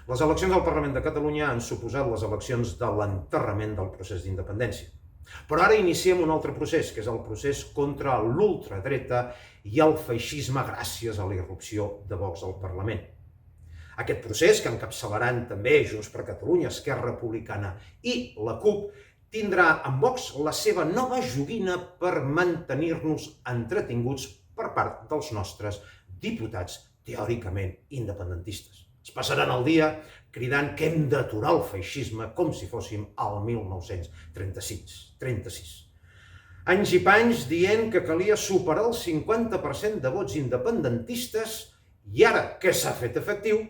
Les eleccions al Parlament de Catalunya han suposat les eleccions de l'enterrament del procés d'independència. Però ara iniciem un altre procés, que és el procés contra l'ultradreta i el feixisme gràcies a la irrupció de Vox al Parlament. Aquest procés, que encapçalaran també Junts per Catalunya, Esquerra Republicana i la CUP, tindrà amb Vox la seva nova joguina per mantenir-nos entretinguts per part dels nostres diputats teòricament independentistes. Es passaran el dia cridant que hem d'aturar el feixisme com si fóssim al 1936. Anys i panys dient que calia superar el 50% de vots independentistes i ara que s'ha fet efectiu,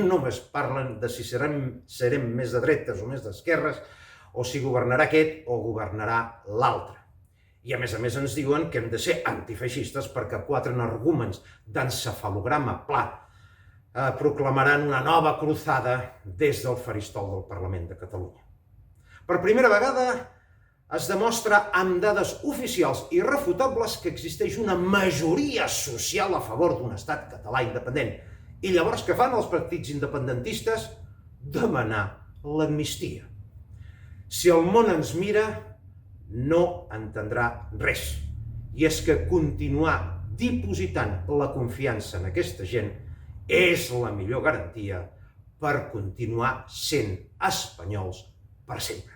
només parlen de si serem més de dretes o més d'esquerres o si governarà aquest o governarà l'altre. I a més ens diuen que hem de ser antifeixistes perquè 4 energúmens d'encefalograma pla proclamaran una nova cruzada des del faristol del Parlament de Catalunya. Per primera vegada es demostra amb dades oficials i irrefutables que existeix una majoria social a favor d'un estat català independent. I llavors què fan els partits independentistes? Demanar l'amnistia. Si el món ens mira, no entendrà res. I és que continuar dipositant la confiança en aquesta gent és la millor garantia per continuar sent espanyols per sempre.